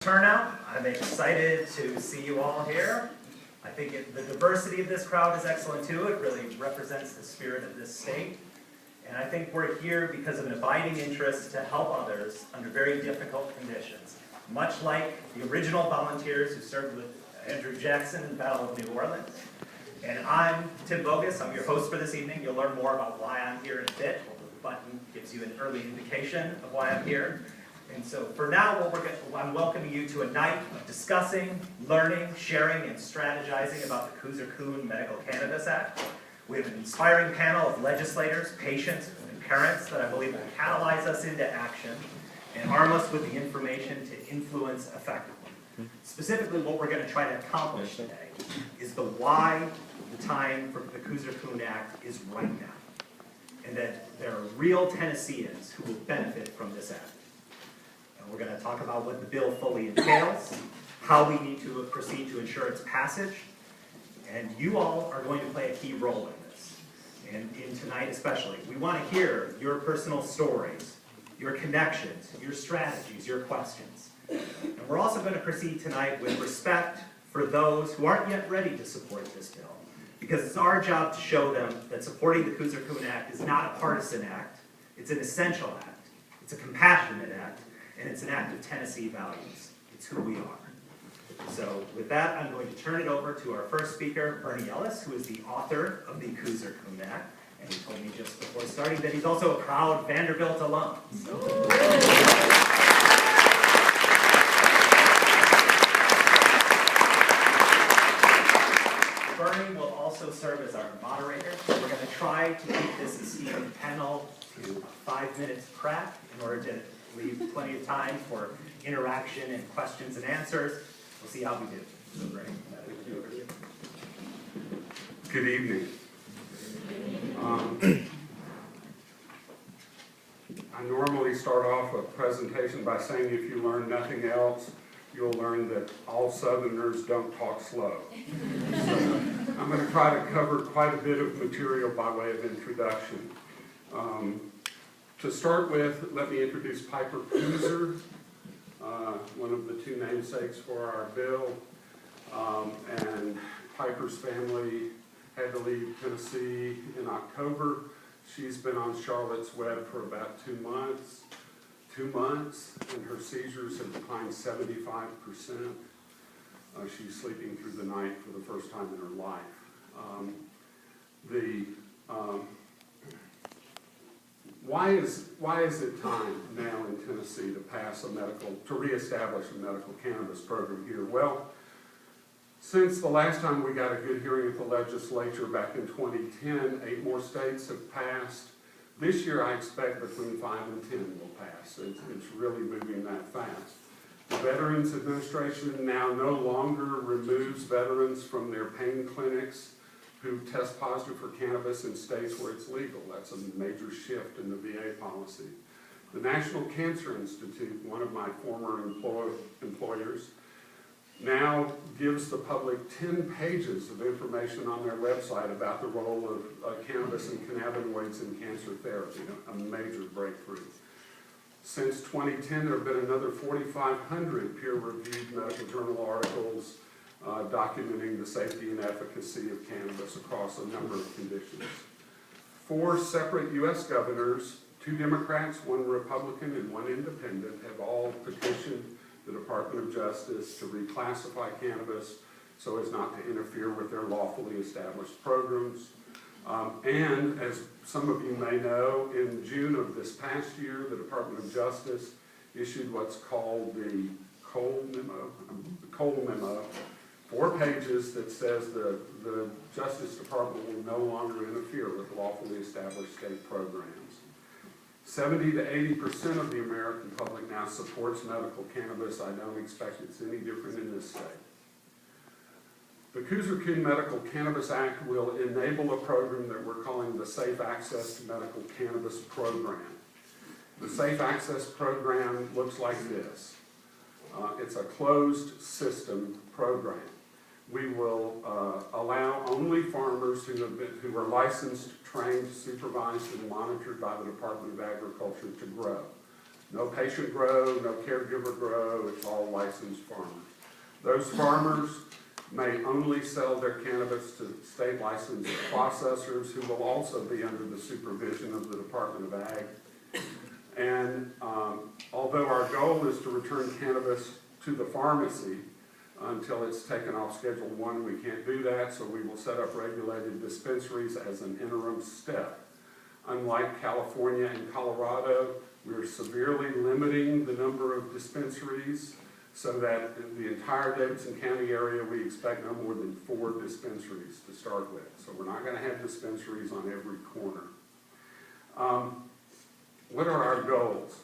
Turnout. I'm excited to see you all here. I think the diversity of this crowd is excellent too. It really represents the spirit of this state. And I think we're here because of an abiding interest to help others under very difficult conditions. Much like the original volunteers who served with Andrew Jackson in the Battle of New Orleans. And I'm Tim Bogus. I'm your host for this evening. You'll learn more about why I'm here in a bit. The button gives you an early indication of why I'm here. And so for now, I'm welcoming you to a night of discussing, learning, sharing, and strategizing about the Koozer-Kuhn Medical Cannabis Act. We have an inspiring panel of legislators, patients, and parents that I believe will catalyze us into action and arm us with the information to influence effectively. Specifically, what we're going to try to accomplish today is the why the time for the Koozer-Kuhn Act is right now, and that there are real Tennesseans who will benefit from this act. We're going to talk about what the bill fully entails, how we need to proceed to ensure its passage, and you all are going to play a key role in this, and in tonight especially. We want to hear your personal stories, your connections, your strategies, your questions. And we're also going to proceed tonight with respect for those who aren't yet ready to support this bill, because it's our job to show them that supporting the Koozer-Kuhn Act is not a partisan act, it's an essential act, it's a compassionate act, and it's an act of Tennessee values. It's who we are. So with that, I'm going to turn it over to our first speaker, Bernie Ellis, who is the author of the Koozer-Kuhn Act. And he told me just before starting that he's also a proud Vanderbilt alum. So. Bernie will also serve as our moderator. We're going to try to keep this esteemed panel to 5 minutes crack in order to leave plenty of time for interaction and questions and answers. We'll see how we do. So, Bernie, over to you. Good evening. I normally start off a presentation by saying if you learn nothing else, you'll learn that all Southerners don't talk slow. So I'm going to try to cover quite a bit of material by way of introduction. To start with, let me introduce Piper Koozer, one of the two namesakes for our bill. And Piper's family had to leave Tennessee in October. She's been on Charlotte's Web for about 2 months. 2 months, and her seizures have declined 75%. She's sleeping through the night for the first time in her life. Why is it time now in Tennessee to reestablish a medical cannabis program here? Well, since the last time we got a good hearing at the legislature back in 2010, 8 more states have passed. This year I expect between 5 and 10 will pass. It's really moving that fast. The Veterans Administration now no longer removes veterans from their pain clinics who test positive for cannabis in states where it's legal. That's a major shift in the VA policy. The National Cancer Institute, one of my former employers, now gives the public 10 pages of information on their website about the role of cannabis and cannabinoids in cancer therapy, a major breakthrough. Since 2010, there have been another 4,500 peer-reviewed medical journal articles documenting the safety and efficacy of cannabis across a number of conditions. 4 separate U.S. governors, 2 Democrats, 1 Republican, and 1 independent, have all petitioned the Department of Justice to reclassify cannabis so as not to interfere with their lawfully established programs. And as some of you may know, in June of this past year, the Department of Justice issued what's called the Cole Memo, 4 pages that says the Justice Department will no longer interfere with lawfully established state programs. 70 to 80% of the American public now supports medical cannabis. I don't expect it's any different in this state. The Koozer-Kuhn Medical Cannabis Act will enable a program that we're calling the Safe Access to Medical Cannabis Program. The Safe Access Program looks like this. It's a closed system program. We will allow only farmers who are licensed, trained, supervised, and monitored by the Department of Agriculture to grow. No patient grow, no caregiver grow, it's all licensed farmers. Those farmers may only sell their cannabis to state licensed processors who will also be under the supervision of the Department of Ag. And although our goal is to return cannabis to the pharmacy until it's taken off Schedule 1, we can't do that, so we will set up regulated dispensaries as an interim step. Unlike California and Colorado, we're severely limiting the number of dispensaries so that in the entire Davidson County area, we expect no more than 4 dispensaries to start with. So we're not going to have dispensaries on every corner. What are our goals?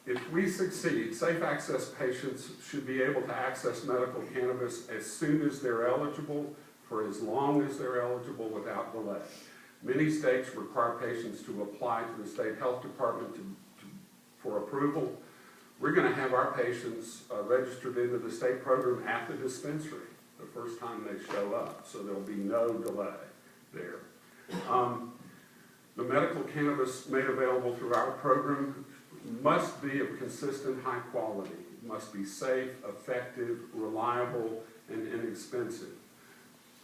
If we succeed, safe access patients should be able to access medical cannabis as soon as they're eligible, for as long as they're eligible without delay. Many states require patients to apply to the state health department for approval. We're going to have our patients registered into the state program at the dispensary the first time they show up, so there'll be no delay there. The medical cannabis made available through our program must be of consistent high quality. It must be safe, effective, reliable, and inexpensive.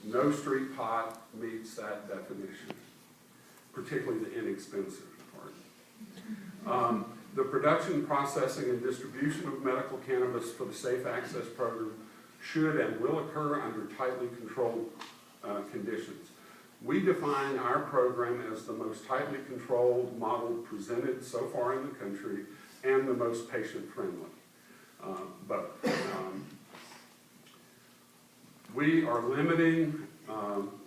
No street pot meets that definition, particularly the inexpensive part. The production, processing, and distribution of medical cannabis for the Safe Access Program should and will occur under tightly controlled conditions. We define our program as the most tightly controlled model presented so far in the country and the most patient-friendly. We are limiting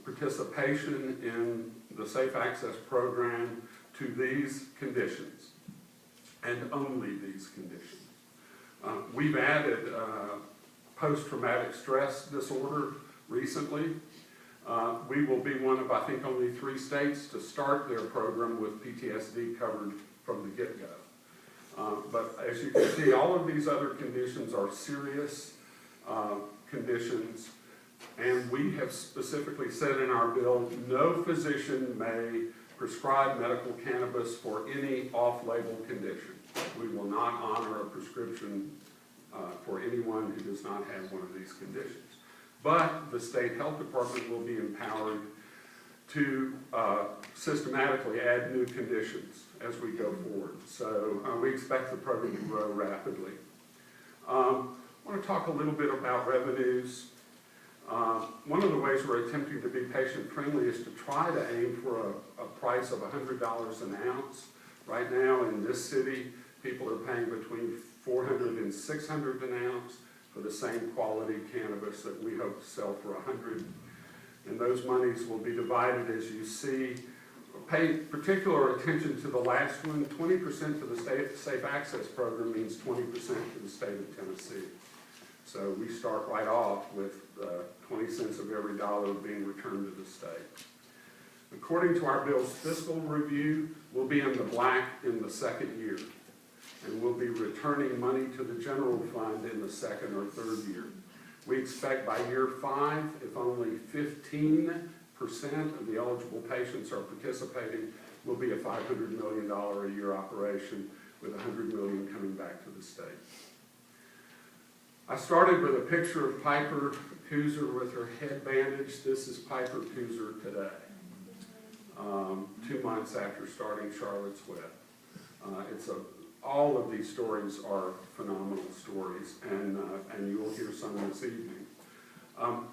participation in the Safe Access Program to these conditions, and only these conditions. We've added post-traumatic stress disorder recently. We will be one of, I think, only 3 states to start their program with PTSD covered from the get-go. But as you can see, all of these other conditions are serious conditions, and we have specifically said in our bill, no physician may prescribe medical cannabis for any off-label condition. We will not honor a prescription for anyone who does not have one of these conditions. But the state health department will be empowered to systematically add new conditions as we go forward. So we expect the program to grow rapidly. I want to talk a little bit about revenues. One of the ways we're attempting to be patient-friendly is to try to aim for a price of $100 an ounce. Right now in this city, people are paying between $400 and $600 an ounce for the same quality cannabis that we hope to sell for $100. And those monies will be divided as you see. Pay particular attention to the last one. 20% to the state Safe Access Program means 20% to the state of Tennessee. So we start right off with 20 cents of every dollar being returned to the state. According to our bill's fiscal review, we'll be in the black in the 2nd year. And we'll be returning money to the general fund in the 2nd or 3rd year. We expect by year 5, if only 15% of the eligible patients are participating, will be a $500 million a year operation with $100 million coming back to the state. I started with a picture of Piper Koozer with her head bandaged. This is Piper Koozer today, 2 months after starting Charlotte's Web. All of these stories are phenomenal stories, and you'll hear some this evening.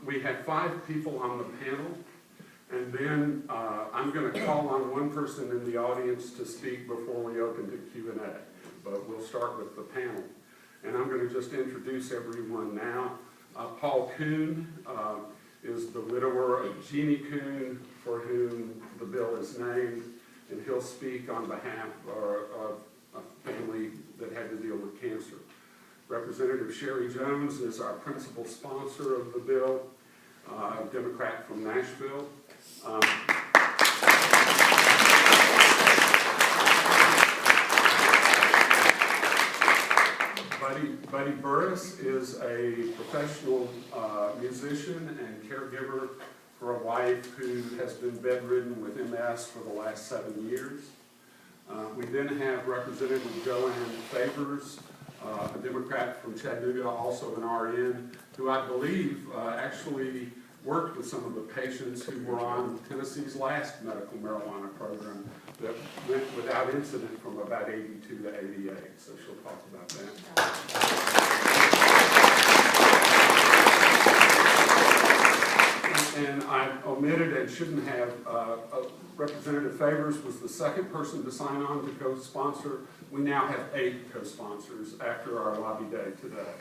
We have 5 people on the panel, and then I'm going to call on one person in the audience to speak before we open to Q&A, but we'll start with the panel. And I'm going to just introduce everyone now. Paul Kuhn is the widower of Jeannie Kuhn, for whom the bill is named, and he'll speak on behalf of a family that had to deal with cancer. Representative Sherry Jones is our principal sponsor of the bill, a Democrat from Nashville. Buddy Burris is a professional musician and caregiver for a wife who has been bedridden with MS for the last 7 years. We then have Representative Joanne Favors, a Democrat from Chattanooga, also an RN, who I believe actually worked with some of the patients who were on Tennessee's last medical marijuana program that went without incident from about 82 to 88. So she'll talk about that. And I omitted and shouldn't have, Representative Favors was the second person to sign on to co-sponsor. We now have 8 co-sponsors after our lobby day today.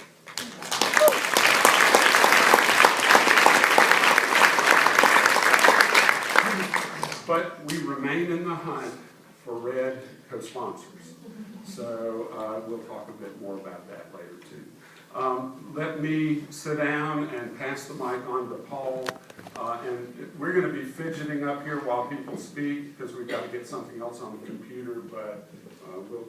But we remain in the hunt for red co-sponsors. So we'll talk a bit more about that later too. Let me sit down and pass the mic on to Paul. And we're going to be fidgeting up here while people speak because we've got to get something else on the computer, but we'll